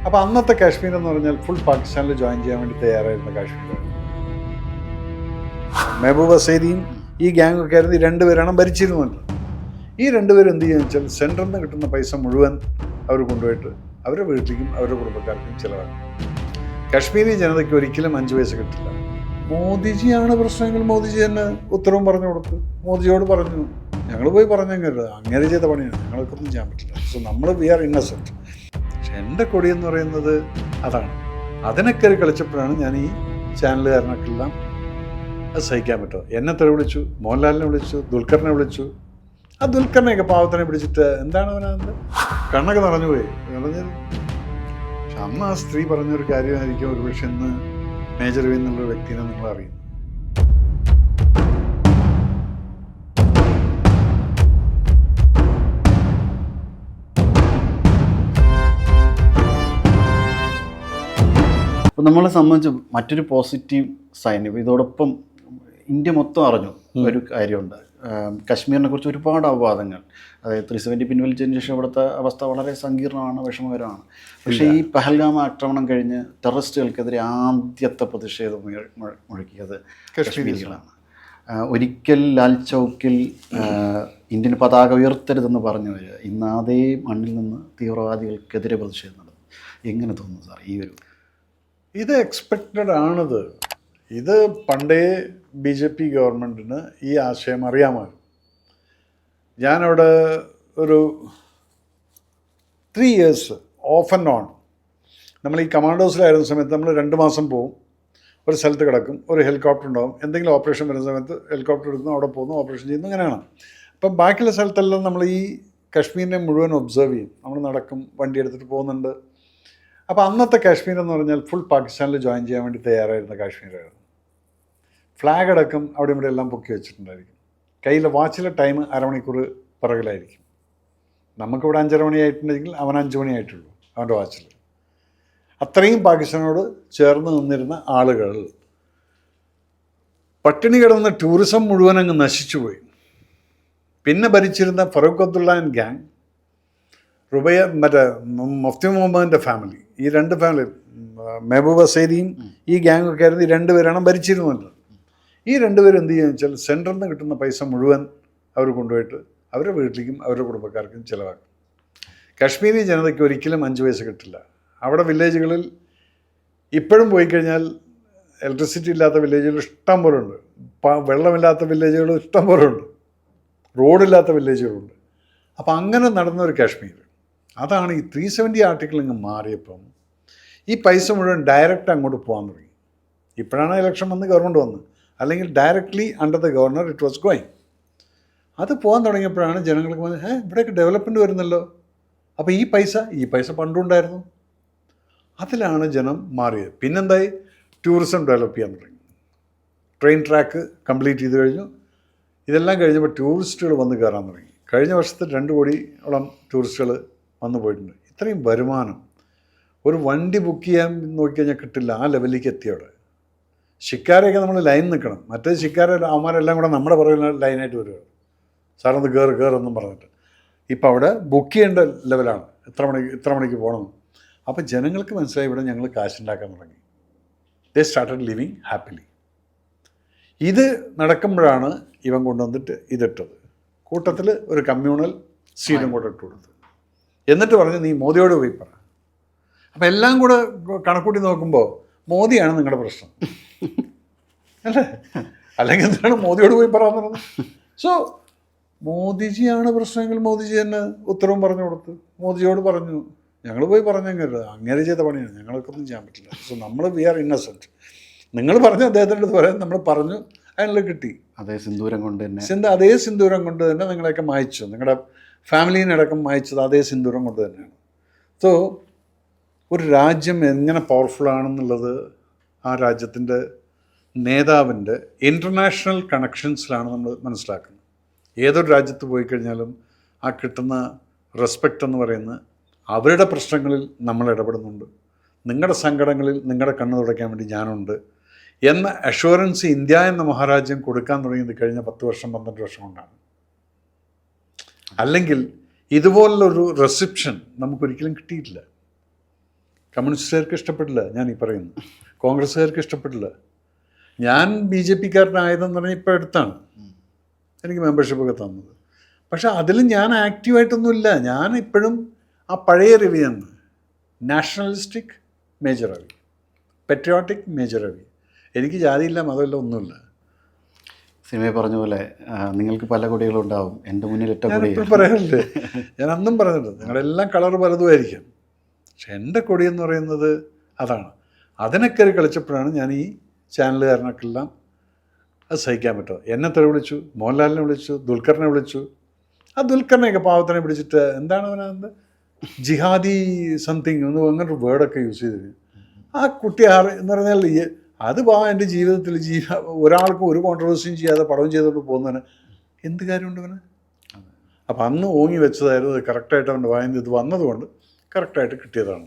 അപ്പോൾ അന്നത്തെ കാശ്മീർ എന്ന് പറഞ്ഞാൽ ഫുൾ പാകിസ്ഥാനിൽ ജോയിൻ ചെയ്യാൻ വേണ്ടി തയ്യാറായിരുന്ന കാശ്മീരാണ്. മെഹബൂബ സൈദിയും ഈ ഗ്യാങ്ങൊക്കെ ആയിരുന്നു ഈ രണ്ടുപേരാണ് ഭരിച്ചിരുന്നത്. ഈ രണ്ടുപേരും എന്ത് ചെയ്യുക വെച്ചാൽ സെൻട്രിൽ നിന്ന് കിട്ടുന്ന പൈസ മുഴുവൻ അവർ കൊണ്ടുപോയിട്ട് അവരുടെ വീട്ടിലേക്കും അവരുടെ കുടുംബക്കാർക്കും ചിലവാക്കും. കാശ്മീരി ജനതയ്ക്ക് ഒരിക്കലും 5 പൈസ കിട്ടില്ല. മോദിജിയാണ് പ്രശ്നമെങ്കിൽ മോദിജി തന്നെ ഉത്തരവും പറഞ്ഞു കൊടുത്തു. മോദിജിയോട് പറഞ്ഞു, ഞങ്ങൾ പോയി പറഞ്ഞെങ്കിൽ അങ്ങനെ ചെയ്ത പണിയാണ്, ഞങ്ങൾക്കൊന്നും ചെയ്യാൻ പറ്റില്ല. സോ നമ്മൾ വി ആർ ഇന്നസെൻറ്റ്. പക്ഷെ എൻ്റെ കൊടി എന്ന് പറയുന്നത് അതാണ്. അതിനൊക്കെ കളിച്ചപ്പോഴാണ് ഞാൻ ഈ ചാനലുകാരനൊക്കെല്ലാം അത് സഹിക്കാൻ പറ്റുമോ. എന്നെ തെറി വിളിച്ചു, മോഹൻലാലിനെ വിളിച്ചു, ദുൽഖറിനെ വിളിച്ചു. ആ ദുൽഖറിനെയൊക്കെ പാവത്തിനെ പിടിച്ചിട്ട് എന്താണ് അവനത് കണ്ണൊക്കെ നിറഞ്ഞുപോയി. പറഞ്ഞത് പക്ഷെ അന്ന് ആ സ്ത്രീ പറഞ്ഞൊരു കാര്യമായിരിക്കും ഒരുപക്ഷെ ഇന്ന് മേജർ രവി എന്നുള്ള വ്യക്തിനെ നിങ്ങൾ അറിയുന്നു. അപ്പോൾ നമ്മളെ സംബന്ധിച്ച് മറ്റൊരു പോസിറ്റീവ് സൈൻ, ഇതോടൊപ്പം ഇന്ത്യ മൊത്തം അറിഞ്ഞു ഒരു കാര്യമുണ്ട്. കശ്മീരിനെ കുറിച്ച് ഒരുപാട് അപവാദങ്ങൾ, അതായത് 370 പിൻവലിച്ചതിന് ശേഷം ഇവിടുത്തെ അവസ്ഥ വളരെ സങ്കീർണമാണ്, വിഷമകരമാണ്. പക്ഷേ ഈ പഹൽഗാം ആക്രമണം കഴിഞ്ഞ് ടെററിസ്റ്റുകൾക്കെതിരെ ആദ്യത്തെ പ്രതിഷേധം മുഴക്കിയത് കശ്മീരികളാണ്. ഒരിക്കൽ ലാൽ ചൗക്കിൽ ഇന്ത്യൻ പതാക ഉയർത്തരുതെന്ന് പറഞ്ഞവർ ഇന്ന് അതേ മണ്ണിൽ നിന്ന് തീവ്രവാദികൾക്കെതിരെ പ്രതിഷേധം നടത്തും. എങ്ങനെ തോന്നുന്നു സാർ ഈ ഒരു ഇത് എക്സ്പെക്റ്റഡ് ആണിത്. ഇത് പണ്ടേ BJP ഗവൺമെൻറ്റിന് ഈ ആശയം അറിയാമായിരുന്നു. ഞാനവിടെ ഒരു 3 years ഓഫ് ആൻഡ് ഓൺ നമ്മൾ ഈ കമാൻഡോസിലായിരുന്ന സമയത്ത് നമ്മൾ 2 മാസം പോവും, ഒരു സ്ഥലത്ത് കിടക്കും, ഒരു ഹെലികോപ്റ്റർ ഉണ്ടാവും, എന്തെങ്കിലും ഓപ്പറേഷൻ വരുന്ന സമയത്ത് ഹെലികോപ്റ്റർ എടുക്കുന്നു, അവിടെ പോകുന്നു, ഓപ്പറേഷൻ ചെയ്യുന്നു, അങ്ങനെയാണ്. അപ്പം ബാക്കിയുള്ള സ്ഥലത്തെല്ലാം നമ്മൾ ഈ കശ്മീരിനെ മുഴുവൻ ഒബ്സർവ് ചെയ്യും. നമ്മൾ നടക്കും, വണ്ടി എടുത്തിട്ട് പോകുന്നുണ്ട്. അപ്പോൾ അന്നത്തെ കാശ്മീർ എന്ന് പറഞ്ഞാൽ ഫുൾ പാകിസ്ഥാനിൽ ജോയിൻ ചെയ്യാൻ വേണ്ടി തയ്യാറായിരുന്ന കാശ്മീരായിരുന്നു. ഫ്ലാഗ് അടക്കം അവിടെ ഇവിടെ എല്ലാം പൊക്കി വെച്ചിട്ടുണ്ടായിരിക്കും. കയ്യിലെ വാച്ചിലെ ടൈം അരമണിക്കൂർ പിറകിലായിരിക്കും. നമുക്കിവിടെ 5:30 മണിയായിട്ടുണ്ടെങ്കിൽ അവൻ 5 മണിയായിട്ടുള്ളൂ അവൻ്റെ വാച്ചിൽ. അത്രയും പാകിസ്ഥാനോട് ചേർന്ന് നിന്നിരുന്ന ആളുകൾ പട്ടിണി കിടന്ന ടൂറിസം മുഴുവൻ അങ്ങ് നശിച്ചുപോയി. പിന്നെ ഭരിച്ചിരുന്ന ഫറൂഖ് അബ്ദുള്ള ആൻഡ് ഗ്യാങ്, റുബൈയ, മറ്റേ മുഫ്തി മുഹമ്മദിൻ്റെ ഫാമിലി, ഈ 2 ഫാമിലി, മെഹബൂബ സൈദിയും ഈ ഗ്യാങ്ങൊക്കെ ആയിരുന്നു ഈ രണ്ടുപേരാണ് ഭരിച്ചിരുന്നത്. ഈ രണ്ടുപേരും എന്ത് ചെയ്യുക വെച്ചാൽ സെൻട്രിൽ നിന്ന് കിട്ടുന്ന പൈസ മുഴുവൻ അവർ കൊണ്ടുപോയിട്ട് അവരുടെ വീട്ടിലേക്കും അവരുടെ കുടുംബക്കാർക്കും ചിലവാക്കും. കാശ്മീരി ജനതയ്ക്ക് ഒരിക്കലും 5 പൈസ കിട്ടില്ല. അവിടെ വില്ലേജുകളിൽ ഇപ്പോഴും പോയി കഴിഞ്ഞാൽ ഇലക്ട്രിസിറ്റി ഇല്ലാത്ത വില്ലേജുകൾ ഇഷ്ടം പോലെ ഉണ്ട്, വെള്ളമില്ലാത്ത വില്ലേജുകൾ ഇഷ്ടം പോലെ ഉണ്ട്, റോഡില്ലാത്ത വില്ലേജുകളുണ്ട്. അപ്പോൾ അങ്ങനെ നടന്നൊരു കാശ്മീർ. അതാണ് ഈ 370 ആർട്ടിക്കിൾ ഇങ്ങ് മാറിയപ്പം ഈ പൈസ മുഴുവൻ ഡയറക്റ്റ് അങ്ങോട്ട് പോകാൻ തുടങ്ങി. ഇപ്പോഴാണ് ഇലക്ഷൻ വന്ന് ഗവൺമെൻറ് വന്ന്, അല്ലെങ്കിൽ directly under the governor it was going. അത് പോകാൻ തുടങ്ങിയപ്പോഴാണ് ജനങ്ങൾക്ക് പറഞ്ഞത്, ഇവിടെയൊക്കെ ഡെവലപ്മെൻറ്റ് വരുന്നല്ലോ, അപ്പോൾ ഈ പൈസ പണ്ടുണ്ടായിരുന്നു. അതിലാണ് ജനം മാറിയത്. പിന്നെന്തായി, ടൂറിസം ഡെവലപ്പ് ചെയ്യാൻ തുടങ്ങി. ട്രെയിൻ ട്രാക്ക് കംപ്ലീറ്റ് ചെയ്ത് കഴിഞ്ഞു. ഇതെല്ലാം കഴിഞ്ഞപ്പോൾ ടൂറിസ്റ്റുകൾ വന്ന് കയറാൻ തുടങ്ങി. കഴിഞ്ഞ വർഷത്തിൽ 2 കോടിയോളം ടൂറിസ്റ്റുകൾ വന്നു പോയിട്ടുണ്ട്. ഇത്രയും വരുമാനം ഒരു വണ്ടി ബുക്ക് ചെയ്യാൻ നോക്കിക്കഴിഞ്ഞാൽ കിട്ടില്ല, ആ ലെവലിലേക്ക് എത്തിയവിടെ. ശിക്കാരെയൊക്കെ നമ്മൾ ലൈൻ നിൽക്കണം. മറ്റേ ശിക്കാരെ അവന്മാരെല്ലാം കൂടെ നമ്മുടെ പുറകിൽ ലൈനായിട്ട് വരിക, സാറൊന്ന് കയറെന്നും പറഞ്ഞിട്ട്. ഇപ്പം അവിടെ ബുക്ക് ചെയ്യേണ്ട ലെവലാണ്, ഇത്ര മണിക്ക് പോകണം. അപ്പം ജനങ്ങൾക്ക് മനസ്സിലായി ഇവിടെ ഞങ്ങൾ കാശുണ്ടാക്കാൻ തുടങ്ങി. ദേ സ്റ്റാർട്ടഡ് ലിവിങ് ഹാപ്പിലി. ഇത് നടക്കുമ്പോഴാണ് ഇവൻ കൊണ്ടുവന്നിട്ട് ഇതിട്ടത്. കൂട്ടത്തിൽ ഒരു കമ്മ്യൂണൽ സീറ്റും കൂടെ ഇട്ട് കൊടുത്തു. എന്നിട്ട് പറഞ്ഞ്, നീ മോദിയോട് പോയി പറ. അപ്പം എല്ലാം കൂടെ കണക്കൂട്ടി നോക്കുമ്പോൾ മോദിയാണ് നിങ്ങളുടെ പ്രശ്നം അല്ലേ? അല്ലെങ്കിൽ എന്താണ് മോദിയോട് പോയി പറയാൻ പറഞ്ഞത്? സോ മോദിജിയാണ് പ്രശ്നമെങ്കിൽ മോദിജി തന്നെ ഉത്തരവും പറഞ്ഞു കൊടുത്തു. മോദിജിയോട് പറഞ്ഞു, ഞങ്ങൾ പോയി പറഞ്ഞെങ്കിൽ അങ്ങനെ ചെയ്ത പണിയാണ്, ഞങ്ങൾക്കൊന്നും ചെയ്യാൻ പറ്റില്ല. സോ നമ്മൾ വി ആർ ഇന്നസെൻറ്റ്. നിങ്ങൾ പറഞ്ഞു അദ്ദേഹത്തിൻ്റെ അടുത്ത് പറയാൻ നമ്മൾ പറഞ്ഞു, അതിനുള്ള കിട്ടി. അതേ സിന്ദൂരം കൊണ്ട് തന്നെ അതേ സിന്ദൂരം കൊണ്ട് തന്നെ നിങ്ങളെയൊക്കെ മായച്ചു, നിങ്ങളുടെ ഫാമിലീനടക്കം മായച്ചത് അതേ സിന്ദൂരം കൊണ്ട് തന്നെയാണ്. സോ ഒരു രാജ്യം എങ്ങനെ പവർഫുള്ളാണെന്നുള്ളത് ആ രാജ്യത്തിൻ്റെ നേതാവിൻ്റെ ഇൻ്റർനാഷണൽ കണക്ഷൻസിലാണ് നമ്മൾ മനസ്സിലാക്കുന്നത്. ഏതൊരു രാജ്യത്ത് പോയി കഴിഞ്ഞാലും ആ കിട്ടുന്ന റെസ്പെക്റ്റ് എന്ന് പറയുന്നത് അവരുടെ പ്രശ്നങ്ങളിൽ നമ്മൾ ഇടപെടുന്നുണ്ട്, നിങ്ങളുടെ സങ്കടങ്ങളിൽ നിങ്ങളുടെ കണ്ണ് തുടയ്ക്കാൻ വേണ്ടി ഞാനുണ്ട് എന്ന അഷുറൻസ് ഇന്ത്യ എന്ന മഹാരാജ്യം കൊടുക്കാൻ തുടങ്ങിയത് കഴിഞ്ഞ 10 വർഷം 12 വർഷം കൊണ്ടാണ്. അല്ലെങ്കിൽ ഇതുപോലുള്ളൊരു റിസപ്ഷൻ നമുക്കൊരിക്കലും കിട്ടിയിട്ടില്ല. കമ്മ്യൂണിസ്റ്റുകാർക്ക് ഇഷ്ടപ്പെട്ടില്ല ഞാൻ ഈ പറയുന്നു, കോൺഗ്രസ്സുകാർക്ക് ഇഷ്ടപ്പെട്ടില്ല. ഞാൻ BJP കാരനായതെന്ന് പറഞ്ഞാൽ ഇപ്പോൾ അടുത്താണ് എനിക്ക് മെമ്പർഷിപ്പൊക്കെ തന്നത്. പക്ഷെ അതിൽ ഞാൻ ആക്റ്റീവായിട്ടൊന്നുമില്ല. ഞാൻ ഇപ്പോഴും ആ പഴയ രവിയാണ്. Nationalistic major Ravi, patriotic major Ravi. എനിക്ക് ജാതിയില്ല, മതമില്ല, ഒന്നുമില്ല. സിനിമയിൽ പറഞ്ഞ പോലെ നിങ്ങൾക്ക് പല കൊടികളും ഉണ്ടാവും, എൻ്റെ മുന്നിൽ ഒറ്റ കൊടി. ഞാനിപ്പോൾ പറയാറില്ലേ, ഞാൻ അന്നും പറഞ്ഞിട്ടുണ്ട്, നിങ്ങളെല്ലാം കളർ പലതുമായിരിക്കും, പക്ഷെ എൻ്റെ കൊടി എന്ന് പറയുന്നത് അതാണ്. അതിനൊക്കെ കളിച്ചപ്പോഴാണ് ഞാൻ ഈ ചാനലുകാരനൊക്കെല്ലാം അത് സഹിക്കാൻ പറ്റുമോ. എന്നെ തെറി വിളിച്ചു, മോഹൻലാലിനെ വിളിച്ചു, ദുൽഖറിനെ വിളിച്ചു. ആ ദുൽഖറിനെയൊക്കെ പാവത്തിനെ പിടിച്ചിട്ട് എന്താണ് അവനെന്ത് ജിഹാദി സംതിങ് ഒന്ന് അങ്ങനൊരു വേർഡൊക്കെ യൂസ് ചെയ്തിരുന്നു. ആ കുട്ടി എന്ന് പറഞ്ഞാൽ അത് എൻ്റെ ജീവിതത്തിൽ ഒരാൾക്കും ഒരു കോൺട്രവേഴ്സിയും ചെയ്യാതെ പടം ചെയ്തുകൊണ്ട് പോകുന്നതിന് എന്ത് കാര്യമുണ്ട് അവന്? അപ്പം അന്ന് ഓങ്ങി വെച്ചതായിരുന്നു. അത് കറക്റ്റായിട്ട് അവൻ്റെ വായന ഇത് വന്നതുകൊണ്ട് കറക്റ്റായിട്ട് കിട്ടിയതാണ്.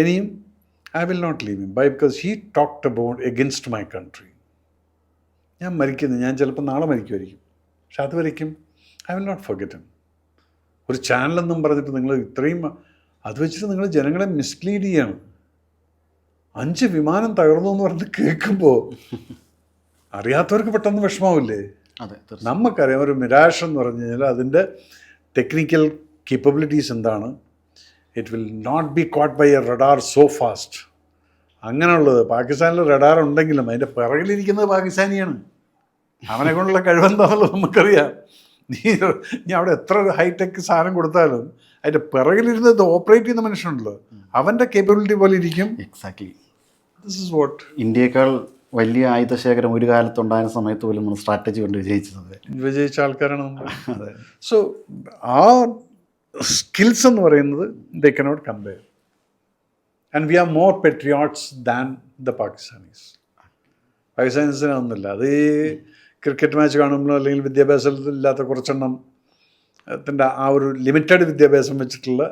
ഇനിയും I will not leave him because he talked about against my country. ഞാൻ മരിക്കുന്നു, ഞാൻ ചിലപ്പോൾ നാളെ മരിക്കുമായിരിക്കും, പക്ഷെ അതുവരയ്ക്കും I will not forget him. ഒരു ചാനലെന്നും പറഞ്ഞിട്ട് നിങ്ങൾ ഇത്രയും അത് വെച്ചിട്ട് നിങ്ങൾ ജനങ്ങളെ മിസ്ലീഡ് ചെയ്യാണ്. 5 വിമാനം തകർന്നു എന്ന് പറഞ്ഞിട്ട് കേൾക്കുമ്പോൾ അറിയാത്തവർക്ക് പെട്ടെന്ന് വിഷമാവില്ലേ? നമുക്കറിയാം ഒരു മിരാഷ് എന്ന് പറഞ്ഞു കഴിഞ്ഞാൽ അതിൻ്റെ ടെക്നിക്കൽ കേപ്പബിലിറ്റീസ് എന്താണ്. It will not be caught by a radar so fast. അങ്ങനെയുള്ളത് പാകിസ്ഥാനിൽ റഡാർ ഉണ്ടെങ്കിലും അതിൻ്റെ പിറകിലിരിക്കുന്നത് പാകിസ്ഥാനിയാണ്. അവനെ കൊണ്ടുള്ള കഴിവെന്താണെന്നുള്ളത് നമുക്കറിയാം. നീ അവിടെ എത്ര ഹൈടെക് സാധനം കൊടുത്താലും അതിൻ്റെ പിറകിലിരുന്നത് ഓപ്പറേറ്റ് ചെയ്യുന്ന മനുഷ്യനുണ്ടല്ലോ, അവൻ്റെ കേപ്പബിലിറ്റി പോലെ ഇരിക്കും. എക്സാക്ട്ലി. This is what. ഇന്ത്യയേക്കാൾ വലിയ ആയുധശേഖരം ഒരു കാലത്തുണ്ടായ സമയത്ത് പോലും നമ്മൾ സ്ട്രാറ്റജി കൊണ്ട് വിജയിച്ച ആൾക്കാരാണ് നമ്മൾ. സോ ആ സ്കിൽസ് എന്ന് പറയുന്നത് they cannot compare. And we are more patriots than the Pakistanis. പാകിസ്ഥാനീസിനൊന്നുമില്ല. അത് ഈ ക്രിക്കറ്റ് മാച്ച് കാണുമ്പോൾ അല്ലെങ്കിൽ വിദ്യാഭ്യാസത്തിലില്ലാത്ത കുറച്ചെണ്ണം ത്തിൻ്റെ ആ ഒരു ലിമിറ്റഡ് വിദ്യാഭ്യാസം വെച്ചിട്ടുള്ള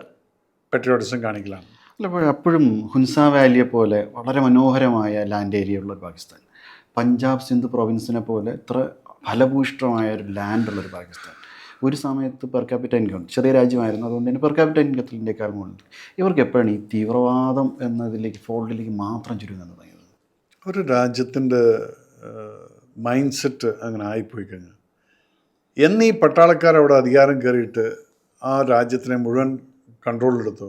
പെട്രിയോട്ടിസം കാണിക്കലാണ്. അല്ല, അപ്പോഴും ഹുൻസ വാലിയെ പോലെ വളരെ മനോഹരമായ ലാൻഡ് ഏരിയ ഉള്ള പാകിസ്ഥാൻ, പഞ്ചാബ് സിന്ധ് പ്രൊവിൻസിനെ പോലെ ഇത്ര ഫലഭൂയിഷ്ടമായ ഒരു ലാൻഡുള്ളൊരു പാകിസ്ഥാൻ, ഒരു സമയത്ത് പെർ ക്യാപിറ്റൽ ഇൻകം ചെറിയ രാജ്യമായിരുന്നു, അതുകൊണ്ട് തന്നെ പെർ ക്യാപിറ്റൽ ഇൻകത്തിൽ ഇന്ത്യക്കാൾ മുകളിൽ. ഇവർക്ക് എപ്പോഴാണ് ഈ തീവ്രവാദം എന്നതിലേക്ക് ഫോൾഡിലേക്ക് മാത്രം ചുരുങ്ങുന്നത് തുടങ്ങിയത്? ഒരു രാജ്യത്തിൻ്റെ മൈൻഡ് സെറ്റ് അങ്ങനെ ആയിപ്പോയി കഴിഞ്ഞാൽ എന്നീ പട്ടാളക്കാർ അവിടെ അധികാരം കയറിയിട്ട് ആ രാജ്യത്തിനെ മുഴുവൻ കൺട്രോളിലെടുത്തു.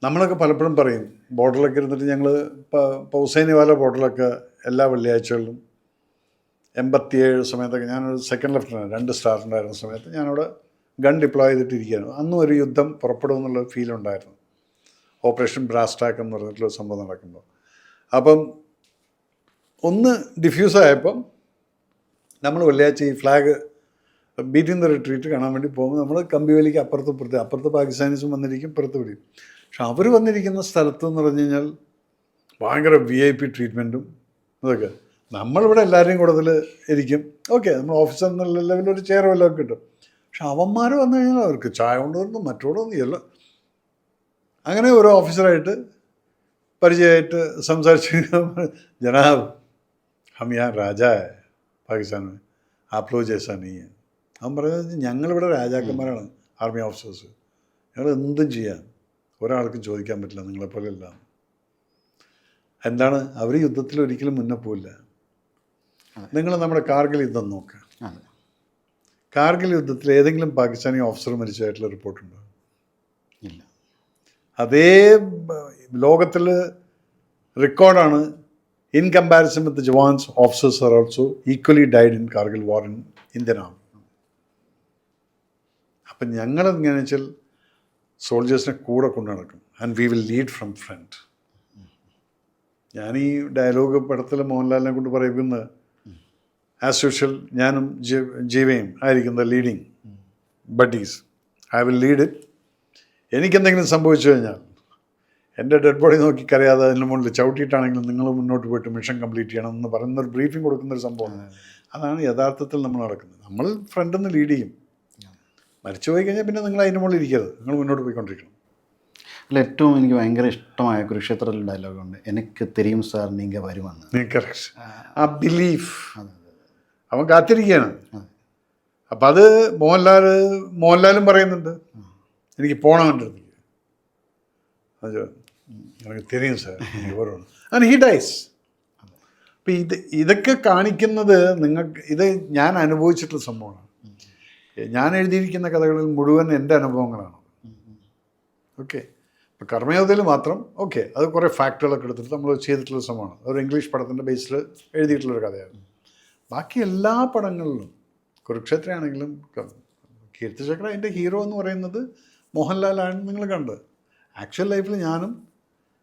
നമ്മളൊക്കെ പലപ്പോഴും പറയും, ബോർഡറിലൊക്കെ ഇരുന്നിട്ട് ഞങ്ങൾ ഹുസൈനിവാല ബോർഡറിലൊക്കെ എല്ലാ വെള്ളിയാഴ്ചകളിലും 87 സമയത്തൊക്കെ ഞാനൊരു സെക്കൻഡ് ലെഫ്റ്റനൻ്റ് 2 സ്റ്റാർ ഉണ്ടായിരുന്ന സമയത്ത് ഞാനവിടെ ഗൺ ഡിപ്ലോയ് ചെയ്തിട്ടിരിക്കുകയാണ്. അന്നും ഒരു യുദ്ധം പുറപ്പെടുമെന്നുള്ള ഫീലുണ്ടായിരുന്നു. ഓപ്പറേഷൻ ബ്രാസ്റ്റാക്ക് എന്ന് പറഞ്ഞിട്ടുള്ള സംഭവം നടക്കുമ്പോൾ. അപ്പം ഒന്ന് ഡിഫ്യൂസായപ്പം നമ്മൾ വെള്ളിയാഴ്ച ഈ ഫ്ലാഗ് ബീറ്റിംഗ് ദ റിട്രീറ്റ് കാണാൻ വേണ്ടി പോകുമ്പോൾ നമ്മൾ കമ്പിവേലിക്ക് അപ്പുറത്ത് പാകിസ്ഥാനീസും വന്നിരിക്കും, ഇപ്പുറത്ത് പിടിയും. പക്ഷെ അവർ വന്നിരിക്കുന്ന സ്ഥലത്ത് എന്ന് പറഞ്ഞു കഴിഞ്ഞാൽ ഭയങ്കര VIP ട്രീറ്റ്മെൻറ്റും ഇതൊക്കെ. നമ്മളിവിടെ എല്ലാവരെയും കൂടുതൽ ഇരിക്കും, ഓക്കെ, നമ്മൾ ഓഫീസർ എന്നുള്ള ലെവലിൽ ഒരു ചെയർ വല്ലതൊക്കെ കിട്ടും. പക്ഷെ അവന്മാർ വന്നു കഴിഞ്ഞാൽ അവർക്ക് ചായ കൊണ്ടുവരുന്നു മറ്റോടൊന്നും ചെയ്യല്ല. അങ്ങനെ ഒരു ഓഫീസറായിട്ട് പരിചയമായിട്ട് സംസാരിച്ച് ജനാബ് ഹം യാ രാജാ പാകിസ്ഥാൻ ആപ് ലോ ജൈസാ നീ. അവൻ പറയുന്നത് ഞങ്ങളിവിടെ രാജാക്കന്മാരാണ്, ആർമി ഓഫീസേഴ്സ്, ഞങ്ങൾ എന്തും ചെയ്യാം, ഒരാൾക്കും ചോദിക്കാൻ പറ്റില്ല, നിങ്ങളെപ്പോലെയല്ല. എന്താണ് അവർ യുദ്ധത്തിൽ ഒരിക്കലും മുന്നേ പോവില്ല. നിങ്ങൾ നമ്മുടെ കാർഗിൽ യുദ്ധം നോക്കുക. കാർഗിൽ യുദ്ധത്തിൽ ഏതെങ്കിലും പാകിസ്ഥാനി ഓഫീസർ മരിച്ചതായിട്ടുള്ള റിപ്പോർട്ടുണ്ടോ? ഇല്ല. അതേ ലോകത്തിൽ റെക്കോർഡാണ്. In comparison with the Jawans, officers are also equally died in Kargil war in Indian Army. അപ്പം ഞങ്ങളെങ്ങനെ വെച്ചാൽ സോൾജേഴ്സിനെ കൂടെ കൊണ്ടു നടക്കും. And we will lead from front. ഞാൻ ഈ ഡയലോഗ് പടത്തിൽ മോഹൻലാലിനെ കൊണ്ട് പറയുന്നത് ആസ് യൂഷ്വൽ ഞാനും ജീവയും ആയിരിക്കുന്ന leading buddies. I will lead it. എനിക്കെന്തെങ്കിലും സംഭവിച്ചു കഴിഞ്ഞാൽ എൻ്റെ ഡെഡ് ബോഡി നോക്കി കരയാതെ അതിന് മുകളിൽ ചവിട്ടിയിട്ടാണെങ്കിലും നിങ്ങൾ മുന്നോട്ട് പോയിട്ട് മിഷൻ കംപ്ലീറ്റ് ചെയ്യണം എന്ന് പറയുന്നൊരു ബ്രീഫിംഗ് കൊടുക്കുന്നൊരു സംഭവമാണ്. അതാണ് യഥാർത്ഥത്തിൽ നമ്മൾ നടക്കുന്നത്. നമ്മൾ ഫ്രണ്ടിൽ നിന്ന് ലീഡ് ചെയ്യും. മരിച്ചു പോയി കഴിഞ്ഞാൽ പിന്നെ നിങ്ങൾ അതിൻ്റെ മുകളിൽ ഇരിക്കരുത്, നിങ്ങൾ മുന്നോട്ട് പോയിക്കൊണ്ടിരിക്കണം. അല്ല, ഏറ്റവും എനിക്ക് ഭയങ്കര ഇഷ്ടമായ കുരുക്ഷേത്രത്തിൽ ഡയലോഗുണ്ട്, എനിക്ക് തെരിയും സാർ നീങ്ക വരുമെന്ന്. കറക്റ്റ്. ആ ബിലീഫ് അവൻ കാത്തിരിക്കുകയാണ്. അപ്പം അത് മോഹൻലാലും പറയുന്നുണ്ട്, എനിക്ക് പോകണം എൻ്റെ അടുത്തേക്ക്. അത് എനിക്ക് தெரியும் സാർ ഇവരോട് ആൻഡ് ഹി ഡൈസ്. അപ്പം ഇതൊക്കെ കാണിക്കുന്നത് നിങ്ങൾക്ക്, ഇത് ഞാൻ അനുഭവിച്ചിട്ടുള്ള സംഭവമാണ്. ഞാൻ എഴുതിയിരിക്കുന്ന കഥകളിൽ മുഴുവൻ എൻ്റെ അനുഭവങ്ങളാണ്. ഓക്കെ, ഇപ്പോൾ കർമ്മയോധയിൽ മാത്രം ഓക്കെ അത് കുറേ ഫാക്ടുകളൊക്കെ എടുത്തിട്ട് നമ്മൾ ചെയ്തിട്ടുള്ള സംഭവമാണ്. അതൊരു ഇംഗ്ലീഷ് പടത്തിൻ്റെ ബേസിൽ എഴുതിയിട്ടുള്ളൊരു കഥയാണ്. ബാക്കി എല്ലാ പടങ്ങളിലും കുരുക്ഷേത്രയാണെങ്കിലും കീർത്തിചക്ര അതിൻ്റെ ഹീറോ എന്ന് പറയുന്നത് മോഹൻലാലാണ് നിങ്ങൾ കണ്ടത്. ആക്ച്വൽ ലൈഫിൽ ഞാനും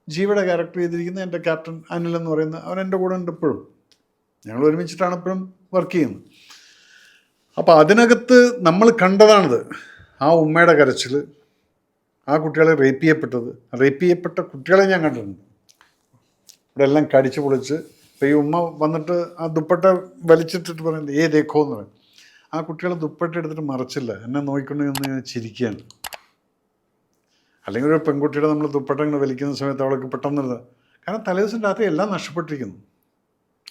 ജീവയുടെ ക്യാരക്ടർ ചെയ്തിരിക്കുന്ന എൻ്റെ ക്യാപ്റ്റൻ അനിൽ എന്ന് പറയുന്ന അവൻ എൻ്റെ കൂടെ ഉണ്ട് ഇപ്പോഴും. ഞങ്ങൾ ഒരുമിച്ചിട്ടാണ് ഇപ്പോഴും വർക്ക് ചെയ്യുന്നത്. അപ്പോൾ അതിനകത്ത് നമ്മൾ കണ്ടതാണിത്. ആ ഉമ്മയുടെ കരച്ചിൽ, ആ കുട്ടികളെ റേപ്പ് ചെയ്യപ്പെട്ട കുട്ടികളെ ഞാൻ കണ്ടിട്ടുണ്ട്. ഇവിടെ എല്ലാം കടിച്ചു പൊളിച്ച്. ഇപ്പോൾ ഈ ഉമ്മ വന്നിട്ട് ആ ദുപ്പട്ട വലിച്ചിട്ടിട്ട് പറയുന്നത് ദേഖോ എന്ന് പറയും. ആ കുട്ടികൾ ദുപ്പട്ട എടുത്തിട്ട് മറച്ചില്ല, എന്നെ നോക്കിക്കൊണ്ട് നിന്ന് ചിരിക്കുകയാണ്. അല്ലെങ്കിൽ ഒരു പെൺകുട്ടിയുടെ നമ്മൾ ദുപ്പട്ട ഇങ്ങനെ വലിക്കുന്ന സമയത്ത് അവൾക്ക് പെട്ടെന്ന്, കാരണം തലേദിവസം രാത്രി എല്ലാം നഷ്ടപ്പെട്ടിരിക്കുന്നു.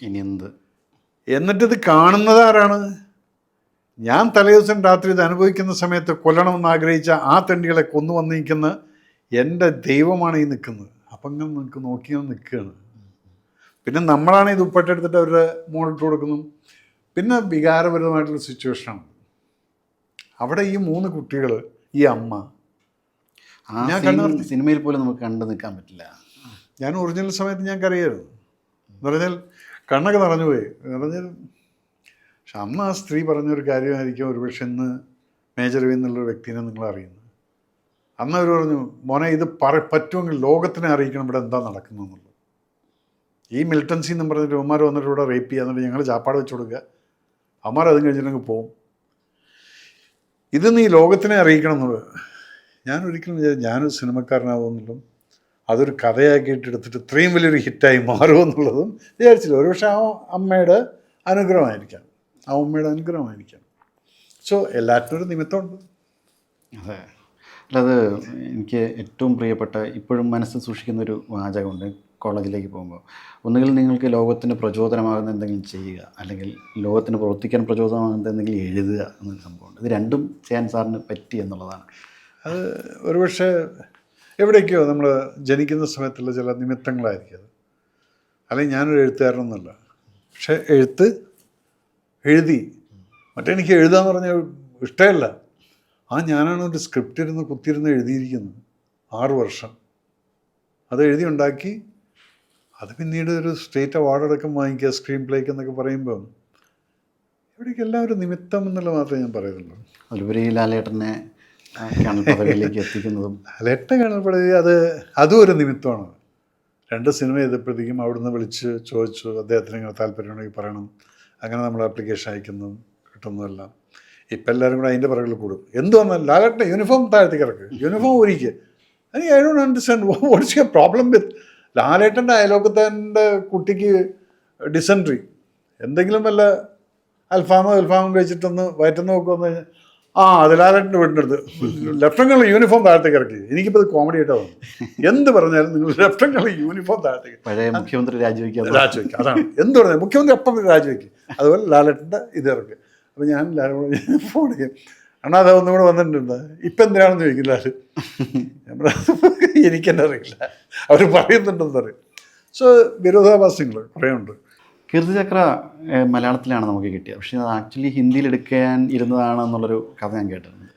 ഇനി എന്ത്? എന്നിട്ടിത് കാണുന്നത് ആരാണ്? ഞാൻ തലേദിവസം രാത്രി ഇത് അനുഭവിക്കുന്ന സമയത്ത് കൊല്ലണമെന്ന് ആഗ്രഹിച്ച ആ തെണ്ടികളെ കൊന്നു വന്നിരിക്കുന്ന എൻ്റെ ദൈവമാണ് ഈ നിൽക്കുന്നത്. അപ്പം ഇങ്ങനെ നിങ്ങൾക്ക് നോക്കി നിൽക്കുകയാണ്. പിന്നെ നമ്മളാണ് ഈ ദുപ്പട്ട എടുത്തിട്ട് അവരുടെ മോളിട്ട് കൊടുക്കുന്നു. പിന്നെ വികാരപരമായിട്ടുള്ള സിറ്റുവേഷനാണ് അവിടെ. ഈ 3 കുട്ടികൾ, ഈ അമ്മ, ഞാൻ സിനിമയിൽ പോലും നമുക്ക് കണ്ടു നിൽക്കാൻ പറ്റില്ല. ഞാൻ ഒറിജിനൽ സമയത്ത് ഞാൻ കരയായിരുന്നു. എന്ന് പറഞ്ഞാൽ കണ്ണൊക്കെ നിറഞ്ഞുപോയി. പറഞ്ഞാൽ പക്ഷെ അന്ന് ആ സ്ത്രീ പറഞ്ഞൊരു കാര്യമായിരിക്കും ഒരുപക്ഷെ ഇന്ന് മേജർ രവി എന്നുള്ളൊരു വ്യക്തിനെ നിങ്ങൾ അറിയുന്നത്. അന്ന് അവർ പറഞ്ഞു, മോനെ ഇത് പറ്റുമെങ്കിൽ ലോകത്തിനെ അറിയിക്കണം ഇവിടെ എന്താ നടക്കുന്നതെന്നുള്ളത്. ഈ മിലിറ്റൻസി എന്ന് പറഞ്ഞിട്ട് അവന്മാർ വന്നിട്ട് ഇവിടെ റേപ്പ് ചെയ്യുക എന്നിട്ട് ഞങ്ങൾ ചാപ്പാട് വെച്ച് കൊടുക്കുക, അവന്മാർ അതും കഴിഞ്ഞിട്ടുണ്ടെങ്കിൽ പോവും. ഇത് നീ ലോകത്തിനെ അറിയിക്കണം എന്നുള്ളത്. ഞാൻ ഒരിക്കലും വിചാരിച്ചു ഞാനൊരു സിനിമക്കാരനാവുമെന്നുള്ളതും അതൊരു കഥയാക്കിയിട്ട് എടുത്തിട്ട് ഇത്രയും വലിയൊരു ഹിറ്റായി മാറുമെന്നുള്ളതും വിചാരിച്ചില്ല. ഒരുപക്ഷെ ആ അമ്മയുടെ അനുഗ്രഹമായിരിക്കാം, ആ ഉമ്മയുടെ അനുഗ്രഹമായിരിക്കാം. സോ എല്ലാറ്റിനും ഒരു നിമിത്തമുണ്ട്. അതെ, അല്ലത് എനിക്ക് ഏറ്റവും പ്രിയപ്പെട്ട ഇപ്പോഴും മനസ്സിൽ സൂക്ഷിക്കുന്ന ഒരു വാചകമുണ്ട്. കോളേജിലേക്ക് പോകുമ്പോൾ ഒന്നുകിൽ നിങ്ങൾക്ക് ലോകത്തിന് പ്രചോദനമാകുന്ന എന്തെങ്കിലും ചെയ്യുക, അല്ലെങ്കിൽ ലോകത്തിന് പ്രവർത്തിക്കാൻ പ്രചോദനമാകുന്ന എന്തെങ്കിലും എഴുതുക എന്നൊരു സംഭവമുണ്ട്. ഇത് രണ്ടും ചെയ്യാൻ സാറിന് പറ്റി എന്നുള്ളതാണ്. അത് ഒരുപക്ഷെ എവിടേക്കോ നമ്മൾ ജനിക്കുന്ന സമയത്തുള്ള ചില നിമിത്തങ്ങളായിരിക്കും അത്. അല്ലെങ്കിൽ ഞാനൊരു എഴുത്തുകാരനൊന്നുമല്ല, പക്ഷെ എഴുതി മറ്റെനിക്ക് എഴുതാന്ന് പറഞ്ഞാൽ ഇഷ്ടമല്ല. ഞാനാണ് ഒരു സ്ക്രിപ്റ്റ് ഇരുന്ന് കുത്തിയിരുന്ന് എഴുതിയിരിക്കുന്നത് 6 വർഷം. അത് എഴുതി ഉണ്ടാക്കി, അത് പിന്നീട് ഒരു സ്റ്റേറ്റ് അവാർഡ് അടക്കം വാങ്ങിക്കുക സ്ക്രീൻ പ്ലേക്ക് എന്നൊക്കെ പറയുമ്പം ഇവിടേക്ക് എല്ലാവരും നിമിത്തം എന്നുള്ള മാത്രമേ ഞാൻ പറയുന്നുള്ളൂ. അതുപരി ലാലേട്ടനെ പദവിയിലേക്ക് എത്തിക്കുന്നതും ലാലേട്ടൻ കേണൽ പദവി അതും ഒരു നിമിത്തമാണ്. 2 സിനിമ ചെയ്തപ്പോഴത്തേക്കും അവിടുന്ന് വിളിച്ച് ചോദിച്ചു അദ്ദേഹത്തിന് ഇങ്ങനെ താല്പര്യമുണ്ടെങ്കിൽ പറയണം. അങ്ങനെ നമ്മൾ ആപ്ലിക്കേഷൻ അയക്കുന്നതും കിട്ടുന്നതെല്ലാം. ഇപ്പം എല്ലാവരും കൂടെ അതിൻ്റെ പിറകിൽ കൂടും. എന്ത് വന്നാൽ ലാലേട്ടൻ്റെ യൂണിഫോം താഴ്ത്തി കിടക്ക്, യൂണിഫോം ഒരുക്കുക. I don't understand what's your problem with ലാലേട്ടൻ്റെ അയലോക്കത്തെ കുട്ടിക്ക് ഡിസെൻട്രി, എന്തെങ്കിലും വല്ല അൽഫാമും കഴിച്ചിട്ടൊന്ന് വയറ്റുന്ന നോക്കുമെന്ന് കഴിഞ്ഞാൽ അത് ലാലേട്ടൻ്റെ വീടിൻ്റെ അടുത്ത് ലെഫ്റ്റനൻ്റ് യൂണിഫോം താഴത്തേക്ക് ഇറക്കി. എനിക്കിപ്പോൾ ഇത് കോമഡി ആയിട്ടാണ് തോന്നുന്നത്. എന്ത് പറഞ്ഞാലും നിങ്ങൾ ലെഫ്റ്റനൻ്റ് യൂണിഫോം താഴത്തേക്ക്. പഴയ മുഖ്യമന്ത്രി രാജിവെക്കുക. അതാണ് എന്ത് പറഞ്ഞാൽ മുഖ്യമന്ത്രി അപ്പം രാജിവെക്കും. അതുപോലെ ലാലേട്ടൻ്റെ ഇത് ഇറക്കി. അപ്പോൾ ഞാൻ ലാലേട്ടൻ ഫോൺ ചെയ്യും, അണ്ണാ അത് ഒന്നും കൂടെ വന്നിട്ടുണ്ട്, ഇപ്പം എന്തിനാണെന്ന് ചോദിക്കും ലാല്. എനിക്കെന്നെ അറിയില്ല, അവർ പറയുന്നുണ്ടെന്ന് പറയും. സോ വിരോധാഭാസങ്ങൾ കുറേ ഉണ്ട്. കീർത്തിചക്ര മലയാളത്തിലാണ് നമുക്ക് കിട്ടിയത്, പക്ഷേ അത് ആക്ച്വലി ഹിന്ദിയിൽ എടുക്കാൻ ഇരുന്നതാണെന്നുള്ളൊരു കഥ ഞാൻ കേട്ടിട്ടുണ്ട്.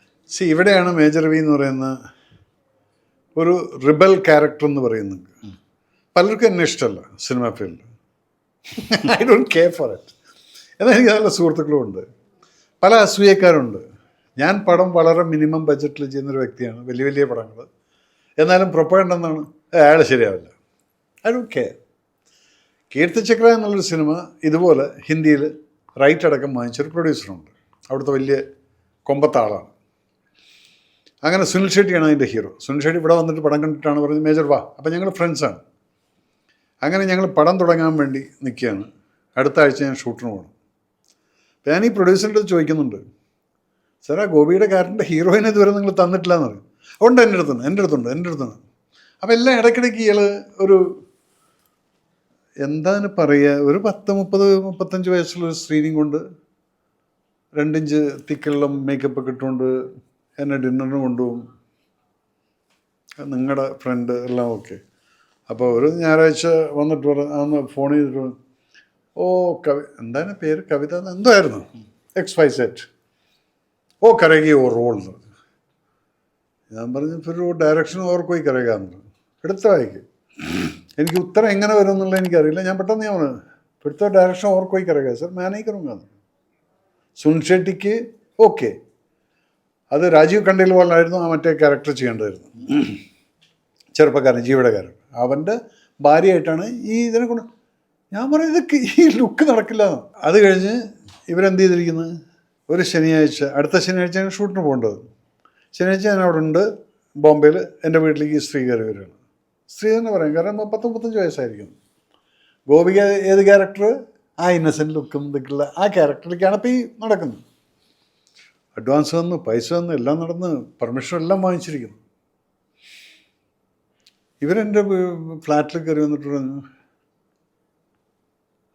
ഇവിടെയാണ് മേജർ രവി എന്ന് പറയുന്ന ഒരു റിബൽ ക്യാരക്ടർ എന്ന് പറയുന്നത്. പലർക്കും എന്നെ ഇഷ്ടമല്ല cinema field. I don't care for it. എന്നാൽ എനിക്ക് നല്ല സുഹൃത്തുക്കളും ഉണ്ട്, പല അസൂയക്കാരുണ്ട്. ഞാൻ പടം വളരെ മിനിമം ബഡ്ജറ്റിൽ ചെയ്യുന്നൊരു വ്യക്തിയാണ്, വലിയ വലിയ പടങ്ങൾ. എന്നാലും പ്രൊപ്പഗൻഡ എന്നാണ്, അയാൾ ശരിയാവില്ല. I don't care. കീർത്തിചക്ര എന്നുള്ളൊരു സിനിമ ഇതുപോലെ ഹിന്ദിയിൽ റൈറ്റ് അടക്കം വാങ്ങിച്ചൊരു പ്രൊഡ്യൂസറുണ്ട്, അവിടുത്തെ വലിയ കൊമ്പത്തെ ആളാണ്. അങ്ങനെ സുനിൽ ഷെട്ടിയാണ് അതിൻ്റെ ഹീറോ. സുനിൽ ഷെട്ടി ഇവിടെ വന്നിട്ട് പടം കണ്ടിട്ടാണ് പറഞ്ഞത് മേജർ വാ. അപ്പം ഞങ്ങൾ ഫ്രണ്ട്സാണ്. അങ്ങനെ ഞങ്ങൾ പടം തുടങ്ങാൻ വേണ്ടി നിൽക്കുകയാണ്. അടുത്ത ആഴ്ച ഞാൻ ഷൂട്ടിന് പോകണം. അപ്പം ഞാൻ ഈ പ്രൊഡ്യൂസറിൻ്റെ അടുത്ത് ചോദിക്കുന്നുണ്ട്, സാർ ആ ഗോപിയുടെ ക്യാരക്ടറിൻ്റെ ഹീറോയിനെ ഇതുവരെ നിങ്ങൾ തന്നിട്ടില്ല എന്ന് പറയും. ഉണ്ട്, എൻ്റെ അടുത്തുണ്ട്. അപ്പം എല്ലാം ഇടയ്ക്കിടയ്ക്ക് ഇയാൾ ഒരു എന്താണ് പറയുക, ഒരു 30-35 വയസ്സുള്ളൊരു സ്ക്രീനിങ് കൊണ്ട് 2 ഇഞ്ച് തിക്കുള്ള മേക്കപ്പ് ഒക്കെ ഇട്ടുകൊണ്ട് എന്നെ ഡിന്നറിന് കൊണ്ടുപോകും. നിങ്ങളുടെ ഫ്രണ്ട് എല്ലാം ഓക്കെ. അപ്പോൾ ഒരു ഞായറാഴ്ച വന്നിട്ട് അന്ന് ഫോൺ ചെയ്തിട്ട് പറഞ്ഞു, ഓ എന്താണ് പേര്, കവിത എന്തായിരുന്നു, XYZ, ഓ കരകി ഓ റോൾ എന്ന് പറഞ്ഞു. ഞാൻ പറഞ്ഞു ഒരു ഡയറക്ഷൻ ഓർ പോയി കരകാന്ന് പറഞ്ഞു. എടുത്ത വായിക്ക്. എനിക്ക് ഉത്തരം എങ്ങനെ വരും എന്നുള്ളത് എനിക്കറിയില്ല. ഞാൻ പെട്ടെന്ന് ഞാൻ പറഞ്ഞു എടുത്ത ഡയറക്ഷൻ ഓർ പോയി കരക സർ മാനേ കറുങ്കാന്ന്. സുൻ ഷെട്ടിക്ക് ഓക്കെ, അത് രാജീവ് ഖണ്ഡേൽവാളായിരുന്നു ആ മറ്റേ ക്യാരക്ടർ ചെയ്യേണ്ടതായിരുന്നു, ചെറുപ്പക്കാരൻ ജീവയുടെ ക്യാരക്ടർ. അവൻ്റെ ഭാര്യയായിട്ടാണ് ഈ ഇതിനെ കൊണ്ട്. ഞാൻ പറഞ്ഞു ഇതൊക്കെ ഈ ലുക്ക് നടക്കില്ല. അത് കഴിഞ്ഞ് ഇവരെന്ത് ചെയ്തിരിക്കുന്നത്, ഒരു ശനിയാഴ്ച, അടുത്ത ശനിയാഴ്ചയാണ് ഷൂട്ടിന് പോകേണ്ടത്. ശനിയാഴ്ച ഞാൻ അവിടെ ഉണ്ട് ബോംബെയിൽ. എൻ്റെ വീട്ടിലേക്ക് ഈ സ്ത്രീ കയറി വരികയാണ്. സ്ത്രീ തന്നെ പറയും, കാരണം 30-35 വയസ്സായിരിക്കും. ഗോപിക ഏത് ക്യാരക്ടർ, ആ ഇന്നസെൻറ്റ് ലുക്കും ഇതൊക്കെയുള്ള ആ ക്യാരക്ടറിലേക്കാണ് ഇപ്പോൾ ഈ നടക്കുന്നത്. അഡ്വാൻസ് വന്നു, പൈസ വന്നു, എല്ലാം നടന്ന്, പെർമിഷൻ എല്ലാം വാങ്ങിച്ചിരിക്കുന്നു. ഇവരെൻ്റെ ഫ്ലാറ്റിൽ കയറി വന്നിട്ട് പറഞ്ഞു,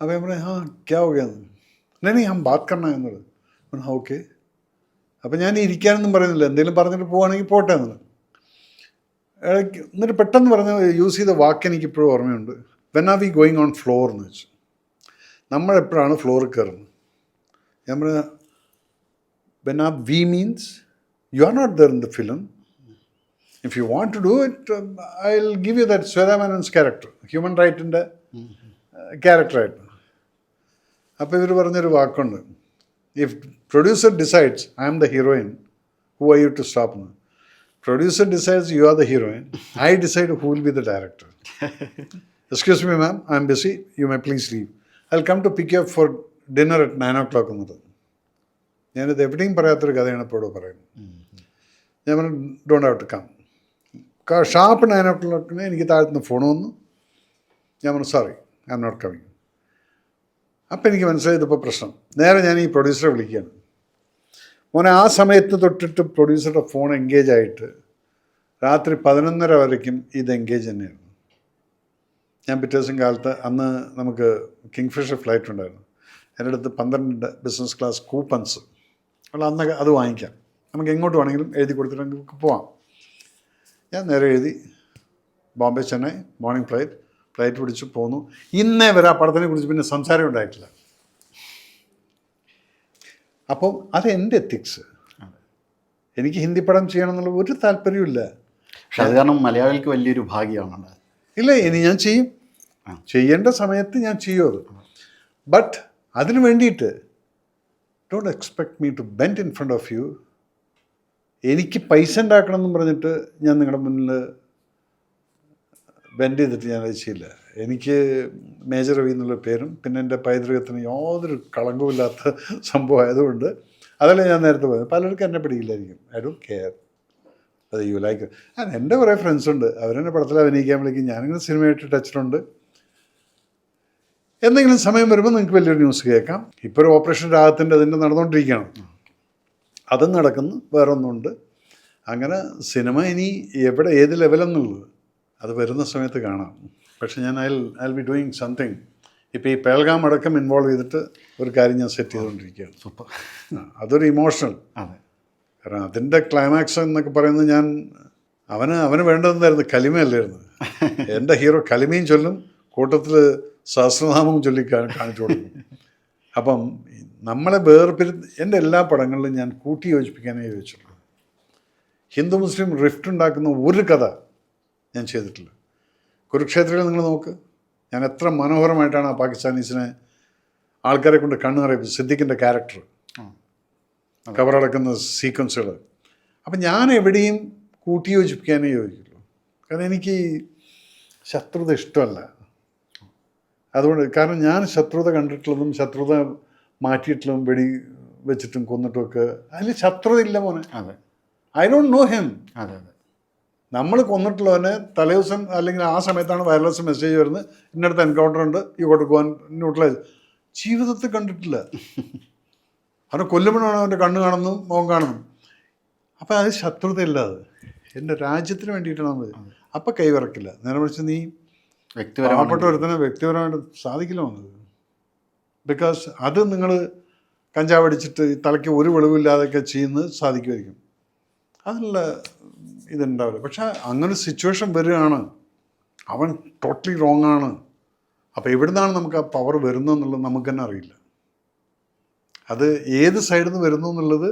അപ്പോൾ ഞാൻ പറഞ്ഞു हाँ क्या हो गया, नहीं हम बात करना है എന്നുള്ളത്. हाँ ഓക്കെ. അപ്പം ഞാൻ ഇരിക്കാനൊന്നും പറയുന്നില്ല, എന്തെങ്കിലും പറഞ്ഞിട്ട് പോവുകയാണെങ്കിൽ പോട്ടെ എന്നുള്ളത്. ഇടയ്ക്ക് എന്നിട്ട് പെട്ടെന്ന് പറഞ്ഞ യൂസ് ചെയ്ത വാക്ക് എനിക്കിപ്പോഴും ഓർമ്മയുണ്ട്. When are we going on floor എന്ന് വെച്ചു. നമ്മളെപ്പോഴാണ് ഫ്ലോറിൽ കയറുന്നത്? ഞാൻ പറഞ്ഞ when are we means you are not there in the film. If you want to do it I will give you that Shweta Menon's character, human റൈറ്റിൻ്റെ ക്യാരക്ടറായിട്ട്. അപ്പോൾ ഇവർ പറഞ്ഞൊരു വാക്കുണ്ട്, if producer decides I am the heroine, who are you to stop എന്ന്. Producer decides you are the heroine. I decide who will be the director. Excuse me, ma'am, I am busy. You may please leave. I'll come to pick you up for dinner at 9 o'clock എന്നത്. ഞാനിത് എവിടെയും പറയാത്തൊരു കഥയാണ് എപ്പോഴും പറയുന്നത്. ഞാൻ പറഞ്ഞു don't have to come. Sharp 9 o'clock എനിക്ക് താഴത്തുനിന്ന് ഫോൺ വന്നു. ഞാൻ പറഞ്ഞു sorry I am not coming. അപ്പം എനിക്ക് മനസ്സിലായി ഇതിപ്പോൾ പ്രശ്നം. നേരെ ഞാൻ ഈ പ്രൊഡ്യൂസറെ വിളിക്കുകയാണ്. മോനെ ആ സമയത്ത് തൊട്ടിട്ട് പ്രൊഡ്യൂസറുടെ ഫോൺ എൻഗേജ് ആയിട്ട് രാത്രി 11:30 വരയ്ക്കും ഇത് എൻഗേജ് തന്നെയായിരുന്നു. ഞാൻ പിറ്റേ ദിവസം കാലത്ത്, അന്ന് നമുക്ക് കിങ്ഫിഷർ ഫ്ലൈറ്റ് ഉണ്ടായിരുന്നു, എൻ്റെ അടുത്ത് 12 ബിസിനസ് ക്ലാസ് കൂപ്പൺസ് ഉള്ള, അന്നൊക്കെ അത് വാങ്ങിക്കാം, നമുക്ക് എങ്ങോട്ട് വേണമെങ്കിലും എഴുതി കൊടുത്തിട്ട് നമുക്ക് പോവാം. ഞാൻ നേരെ എഴുതി ബോംബെ ചെന്നൈ മോർണിംഗ് ഫ്ലൈറ്റ് പിടിച്ച് പോന്നു. ഇന്നേ വരെ ആ പടത്തിനെ കുറിച്ച് പിന്നെ സംസാരം ഉണ്ടായിട്ടില്ല. അപ്പം അതെൻ്റെ എത്തിക്സ്. എനിക്ക് ഹിന്ദി പടം ചെയ്യണം എന്നുള്ള ഒരു താല്പര്യമില്ല. പക്ഷെ അത് കാരണം മലയാളികൾക്ക് വലിയൊരു ഭാഗ്യമാണ്. ഇല്ല, ഇനി ഞാൻ ചെയ്യും, ചെയ്യേണ്ട സമയത്ത് ഞാൻ ചെയ്യും അത്. ബട്ട് അതിന് വേണ്ടിയിട്ട് don't expect me to bend in front of you. എനിക്ക് പൈസ ഉണ്ടാക്കണം എന്നും പറഞ്ഞിട്ട് ഞാൻ നിങ്ങളുടെ മുന്നിൽ ബെൻഡ് ചെയ്തിട്ട് ഞാനത് ചെയ്യില്ല. എനിക്ക് മേജർ രവി എന്നുള്ള പേരും പിന്നെ എൻ്റെ പൈതൃകത്തിന് യാതൊരു കളങ്കവുമില്ലാത്ത സംഭവം ആയതുകൊണ്ട് അതല്ലേ ഞാൻ നേരത്തെ പോയത്. പലർക്കും എന്നെ പിടിക്കില്ലായിരിക്കും. ഐ ഡോണ്ട് കെയർ അത് യു ലൈക്ക്. എൻ്റെ കുറേ ഫ്രണ്ട്സുണ്ട്, അവരെന്നെ പടത്തിൽ അഭിനയിക്കാൻ വിളിക്കും. ഞാനിങ്ങനെ സിനിമയായിട്ട് ടച്ചിലുണ്ട്. എന്തെങ്കിലും സമയം വരുമ്പോൾ നിങ്ങൾക്ക് വലിയൊരു ന്യൂസ് കേൾക്കാം. ഇപ്പോൾ ഒരു ഓപ്പറേഷൻ രാഗത്തിൻ്റെ അതിൻ്റെ നടന്നുകൊണ്ടിരിക്കുകയാണ്, അതും നടക്കുന്നു, വേറൊന്നുണ്ട്. അങ്ങനെ സിനിമ ഇനി എവിടെ ഏത് ലെവലെന്നുള്ളത് അത് വരുന്ന സമയത്ത് കാണാം. പക്ഷെ ഞാൻ ഐ ബി ഡൂയിങ് സംതിങ്. ഇപ്പോൾ ഈ പേൽഗാം അടക്കം ഇൻവോൾവ് ചെയ്തിട്ട് ഒരു കാര്യം ഞാൻ സെറ്റ് ചെയ്തുകൊണ്ടിരിക്കുകയാണ്. സൂപ്പർ. അതൊരു ഇമോഷണൽ. അതെ, കാരണം അതിൻ്റെ ക്ലൈമാക്സ് എന്നൊക്കെ പറയുന്നത് ഞാൻ അവന് വേണ്ടതെന്നായിരുന്നു, കലിമയല്ലായിരുന്നു. എൻ്റെ ഹീറോ കലിമയും ചൊല്ലും, കൂട്ടത്തിൽ സഹസ്രനാമവും ചൊല്ലി കാണിച്ചു കൊടുക്കും. അപ്പം നമ്മളെ എൻ്റെ എല്ലാ പടങ്ങളിലും ഞാൻ കൂട്ടി യോജിപ്പിക്കാനേ ചോദിച്ചുള്ളൂ. ഹിന്ദു മുസ്ലിം റിഫ്റ്റ് ഉണ്ടാക്കുന്ന ഒരു കഥ ഞാൻ ചെയ്തിട്ടില്ല. കുരുക്ഷേത്രയിൽ നിങ്ങൾ നോക്ക്, ഞാൻ എത്ര മനോഹരമായിട്ടാണ് ആ പാകിസ്ഥാനീസിനെ ആൾക്കാരെ കൊണ്ട് കണ്ണു നിറയിപ്പിച്ചത്. സിദ്ദിഖിൻ്റെ ക്യാരക്ടർ, കവറടക്കുന്ന സീക്വൻസുകൾ. അപ്പം ഞാൻ എവിടെയും കൂട്ടി യോജിപ്പിക്കാനേ യോജിക്കുള്ളൂ. കാരണം എനിക്ക് ശത്രുത ഇഷ്ടമല്ല. അതുകൊണ്ട്, കാരണം ഞാൻ ശത്രുത കണ്ടിട്ടുള്ളതും ശത്രുത മാറ്റിയിട്ടുള്ളതും വെടി വെച്ചിട്ടും കൊന്നിട്ടുമൊക്കെ അതിൽ ശത്രുത ഇല്ല മോനെ. അതെ, ഐ ഡോണ്ട് നോ ഹിം. അതെ അതെ. നമ്മൾ കൊന്നിട്ടുള്ളവനെ തലേദിവസം അല്ലെങ്കിൽ ആ സമയത്താണ് വയർലെസ് മെസ്സേജ് വരുന്നത്, ഇന്നടുത്ത് എൻകൗണ്ടർ ഉണ്ട്, ഈ കൊണ്ട് പോകാൻ ന്യൂട്രലൈസ്. ജീവിതത്തിൽ കണ്ടിട്ടില്ല. അവനെ കൊല്ലുമ്പോഴാണ് അവൻ്റെ കണ്ണ് കാണുന്നു, മുഖം കാണുന്നു. അപ്പം അത് ശത്രുതയില്ല, അത് എൻ്റെ രാജ്യത്തിന് വേണ്ടിയിട്ടാണ് നമ്മൾ. അപ്പം കൈവിറക്കില്ല. നേരെ മറിച്ച് നീ പാവപ്പെട്ട ഒരുത്തനെ വ്യക്തിപരമായിട്ട് സാധിക്കില്ല വന്നത്. ബിക്കോസ് അത് നിങ്ങൾ കഞ്ചാവ് അടിച്ചിട്ട് തലയ്ക്ക് ഒരു വെളിവില്ലാതെയൊക്കെ ചെയ്യുന്നത് സാധിക്കുമായിരിക്കും. അതിനുള്ള ഇതുണ്ടാവില്ല. പക്ഷെ അങ്ങനെ ഒരു സിറ്റുവേഷൻ വരികയാണ്, അവൻ ടോട്ടലി റോങ് ആണ്. അപ്പോൾ എവിടെ നിന്നാണ് നമുക്ക് ആ പവർ വരുന്നതെന്നുള്ളത് നമുക്ക് തന്നെ അറിയില്ല. അത് ഏത് സൈഡിൽ നിന്ന് വരുന്നു എന്നുള്ളത്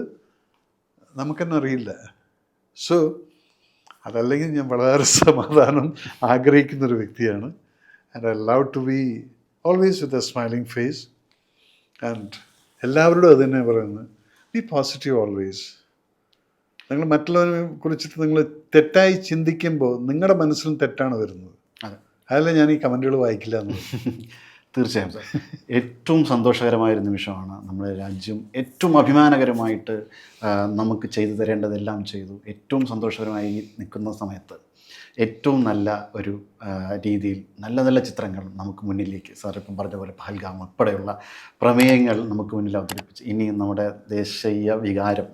നമുക്ക് തന്നെ അറിയില്ല. സോ അതല്ലെങ്കിൽ ഞാൻ വളരെ സമാധാനം ആഗ്രഹിക്കുന്നൊരു വ്യക്തിയാണ്. And I love to be always with a smiling face. And എല്ലാവരോടും അത് തന്നെ പറയുന്നത്, ബി പോസിറ്റീവ് ഓൾവേസ്. നിങ്ങൾ മറ്റുള്ളവരെ കുറിച്ചിട്ട് നിങ്ങൾ തെറ്റായി ചിന്തിക്കുമ്പോൾ നിങ്ങളുടെ മനസ്സിലും തെറ്റാണ് വരുന്നത്. അതല്ല ഞാൻ ഈ കമൻറ്റുകൾ വായിക്കില്ല എന്ന്. തീർച്ചയായും സാർ, ഏറ്റവും സന്തോഷകരമായൊരു നിമിഷമാണ്. നമ്മുടെ രാജ്യം ഏറ്റവും അഭിമാനകരമായിട്ട് നമുക്ക് ചെയ്തു തരേണ്ടതെല്ലാം ചെയ്തു. ഏറ്റവും സന്തോഷകരമായി നിൽക്കുന്ന സമയത്ത് ഏറ്റവും നല്ല ഒരു രീതിയിൽ നല്ല നല്ല ചിത്രങ്ങൾ നമുക്ക് മുന്നിലേക്ക്, സാർ ഇപ്പം പറഞ്ഞ പോലെ പഹൽഗാം ഉൾപ്പെടെയുള്ള പ്രമേയങ്ങൾ നമുക്ക് മുന്നിൽ അവതരിപ്പിച്ച് ഇനിയും നമ്മുടെ ദേശീയ വികാരം,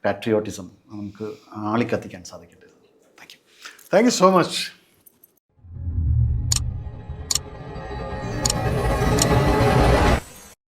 പാട്രിയോട്ടിസം നമുക്ക് ആളിക്കത്തിക്കാൻ സാധിക്കട്ടെ. Thank you. Thank you so much.